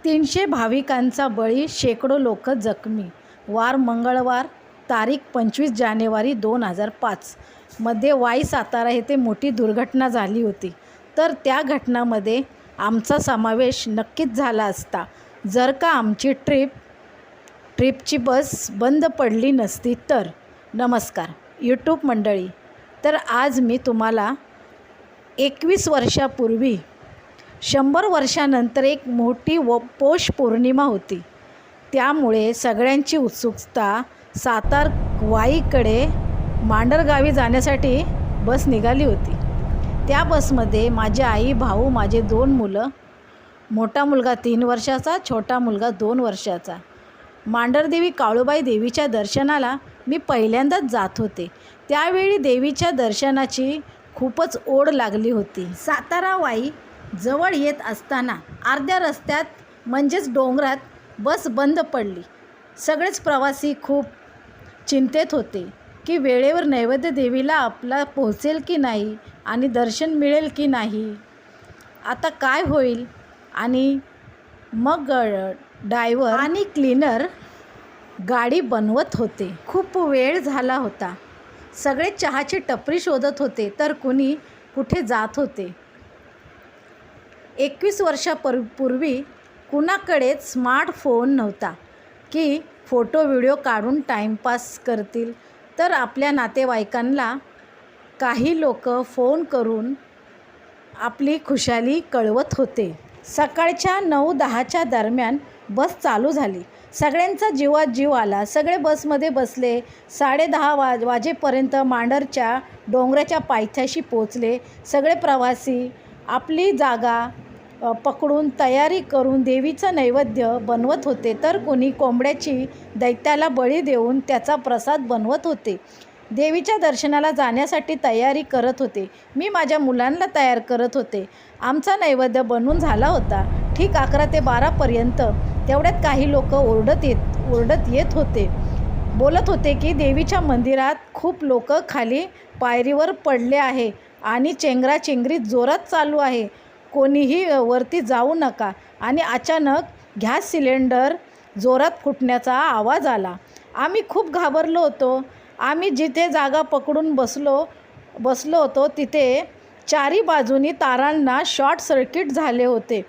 300 भाविकांचा बळी, शेकडो लोक जखमी. वार मंगळवार, तारीख 25 जानेवारी 2005 मध्ये वाई सातारा येथे मोठी दुर्घटना झाली होती. तर त्या घटनामध्ये आमचा समावेश नक्कीच झाला असता जर का आमची ट्रिपची बस बंद पडली नसती तर. नमस्कार यूट्यूब मंडळी. तर आज मी तुम्हाला 21 वर्षापूर्वी 100 वर्षानंतर एक मोठी पौष पौर्णिमा होती. त्यामुळे सगळ्यांची उत्सुकता वाईकडे मांडरगावी जाण्यासाठी बस निघाली होती. त्या बसमध्ये माझी आई, भाऊ, माझे 2 मुलं, मोठा मुलगा 3 वर्षाचा, छोटा मुलगा 2 वर्षाचा. मांढरदेवी काळूबाई देवीच्या दर्शनाला मी पहिल्यांदाच जात होते. त्यावेळी देवीच्या दर्शनाची खूपच ओढ लागली होती. सातारा वाई जवळ येत असताना अर्ध्या रस्त्यात म्हणजेच डोंगरात बस बंद पडली. सगळेच प्रवासी खूप चिंतेत होते की वेळेवर नैवेद्य देवीला आपला पोहोचेल की नाही आणि दर्शन मिळेल की नाही, आता काय होईल. आणि मग ड्रायव्हर आणि क्लीनर गाडी बनवत होते. खूप वेळ झाला होता. सगळे चहाची टपरी शोधत होते तर कुणी कुठे जात होते. 21 वर्षापूर्वी कुणाकडेच स्मार्टफोन नव्हता की फोटो व्हिडिओ काढून टाईमपास करतील. तर आपल्या नातेवाईकांना काही लोक फोन करून आपली खुशाली कळवत होते. सकाळच्या 9-10च्या दरम्यान बस चालू झाली. सगळ्यांचा जीवात जीव आला. सगळे बसमध्ये बसले. 10:30 वाजेपर्यंत मांढरच्या डोंगराच्या पायथ्याशी पोचले. सगळे प्रवासी आपली जागा पकडून तयारी करून देवीचं नैवेद्य बनवत होते. तर कोणी कोंबड्याची दैत्याला बळी देऊन त्याचा प्रसाद बनवत होते. देवीच्या दर्शनाला जाण्यासाठी तयारी करत होते. मी माझ्या मुलांना तयार करत होते. आमचा नैवेद्य बनवून झाला होता. ठीक 11 ते 12पर्यंत. तेवढ्यात काही लोक ओरडत येत होते. बोलत होते की देवीच्या मंदिरात खूप लोक खाली पायरीवर पडले आहे आणि चेंगराचेंगरी जोरात चालू आहे. कोणीही वरती जाऊ नका. आणि अचानक गॅस सिलेंडर जोरात फुटण्याचा आवाज आला. आम्ही खूप घाबरलो होतो. आम्ही जिथे जागा पकडून बसलो होतो तिथे चारी बाजूनी तारांना शॉर्ट सर्किट झाले होते.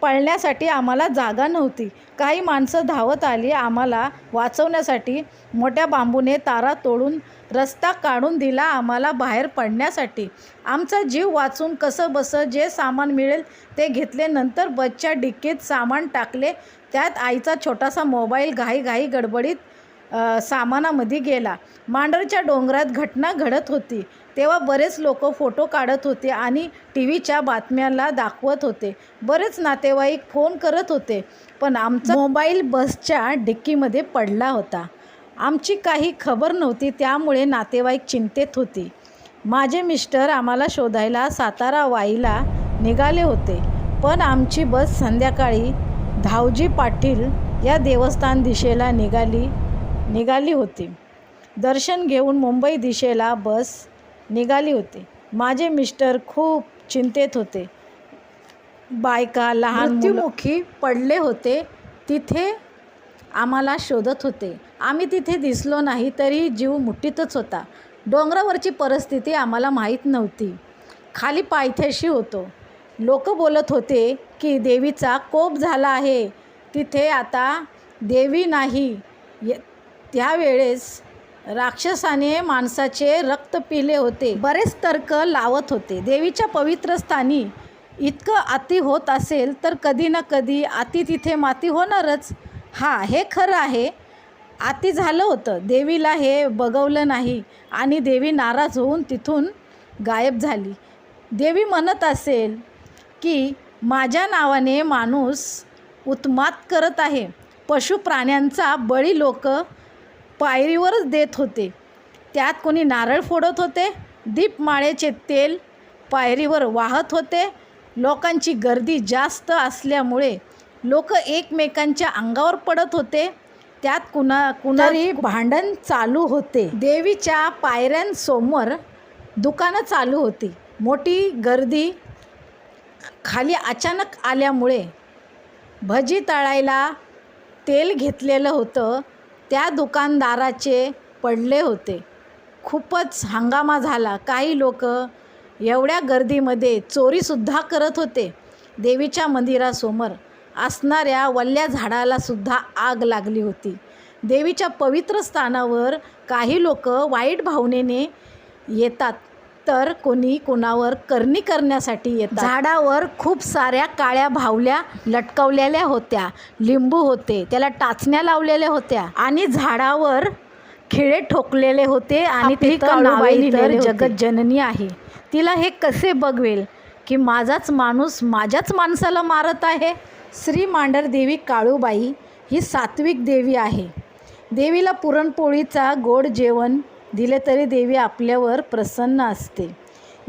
पळण्यासाठी आम्हाला जागा नव्हती. काही माणसं धावत आली आम्हाला वाचवण्यासाठी. मोठ्या बांबूने तारा तोडून रस्ता काढून दिला आम्हाला बाहेर पडण्यासाठी. आमचा जीव वाचून कसंबसं जे सामान मिळेल ते घेतले. नंतर बसच्या डिक्कीत सामान टाकले. त्यात आईचा छोटासा मोबाईल घाई गडबडीत सामानामध्ये गेला. मांढरच्या डोंगरात घटना घडत होती तेव्हा बरेच लोक फोटो काढत होते आणि टीव्हीच्या बातम्याला दाखवत होते. बरेच नातेवाईक फोन करत होते. पण आमचा मोबाईल बसच्या डिक्कीमध्ये पडला होता. आमची काही खबर नव्हती. त्यामुळे नातेवाईक चिंतेत होती. माझे मिस्टर आम्हाला शोधायला सातारा वाईला निघाले होते. पण आमची बस संध्याकाळी धावजी पाटील या देवस्थान दिशेला निघाली होती. दर्शन घेऊन मुंबई दिशेला बस निघाली होती. माझे मिस्टर खूप चिंतेत होते. बायका, लहान मृत्युमुखी पडले होते. तिथे आम्हाला शोधत होते. आम्ही तिथे दिसलो नाही तरी जीव मुठीतच होता. डोंगरावरची परिस्थिती आम्हाला माहीत नव्हती. खाली पायथ्याशी होतो. लोक बोलत होते की देवीचा कोप झाला आहे. तिथे आता देवी नाही. त्यावेळेस राक्षसाने माणसाचे रक्त पिले होते. बरेच तर्क लावत होते. देवीच्या पवित्र स्थानी इतकं अति होत असेल तर कधी ना कधी अति तिथे माती होणारच. हे खरं आहे. अति झालं होतं. देवीला हे बघवलं नाही आणि देवी नाराज होऊन तिथून गायब झाली. देवी म्हणत असेल की माझ्या नावाने माणूस उत्मात करत आहे. पशु प्राण्यांचा बळी लोक पायरीवरच देत होते. त्यात कोणी नारळ फोडत होते. दीपमाळेचे तेल पायरीवर वाहत होते. लोकांची गर्दी जास्त असल्यामुळे लोक एकमेकांच्या अंगावर पडत होते. त्यात कुणारी भांडण चालू होते. देवीच्या पायऱ्यांसमोर दुकानं चालू होती. मोठी गर्दी खाली अचानक आल्यामुळे भजी तळायला तेल घेतलेलं होतं त्या दुकानदाराचे पडले होते. खूपच हंगामा झाला. काही लोक एवढ्या गर्दीमध्ये चोरीसुद्धा करत होते. देवीच्या मंदिरासमोर असणाऱ्या वल्ल्या झाडालासुद्धा आग लागली होती. देवीच्या पवित्र स्थानावर काही लोक वाईट भावनेने येतात तर कोणी कोणावर करणी करण्यासाठी येतात. झाडावर खूप साऱ्या काळ्या बाहुल्या लटकवलेल्या होत्या. लिंबू होते, त्याला टाचण्या लावलेल्या होत्या आणि झाडावर खिळे ठोकलेले होते आणि ती काळूबाई तर जगज्जननी आहे. तिला हे कसे बघवेल की माझाच माणूस माझ्याच माणसाला मारत आहे. श्री मांढरदेवी काळूबाई ही सात्विक देवी आहे. देवीला पुरणपोळीचा गोड जेवण दिले तरी देवी आपल्यावर प्रसन्न असते.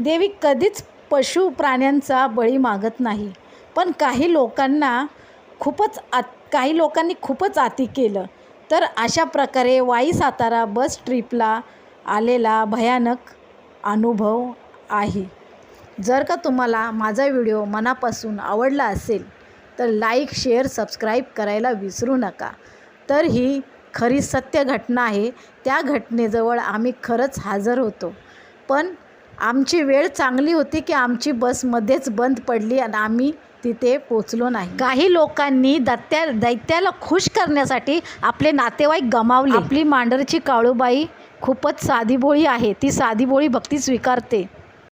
देवी कधीच पशु प्राण्यांचा बळी मागत नाही. पण काही लोकांनी खूपच अति केलं. तर अशा प्रकारे वाई सातारा बस ट्रिपला आलेला भयानक अनुभव आहे. जर का तुम्हाला माझा व्हिडिओ मनापासून आवडला असेल तर लाईक, शेअर, सबस्क्राईब करायला विसरू नका. तर ही खरी सत्य घटना आहे. त्या घटनेजवळ आम्ही खरंच हजर होतो. पण आमची वेळ चांगली होती की आमची बस मध्येच बंद पडली आणि आम्ही तिथे पोचलो नाही. काही लोकांनी दैत्याला खुश करण्यासाठी आपले नातेवाईक गमावले. आपली मांढरची काळूबाई खूपच साधीभोळी आहे. ती साधीभोळी भक्ती स्वीकारते.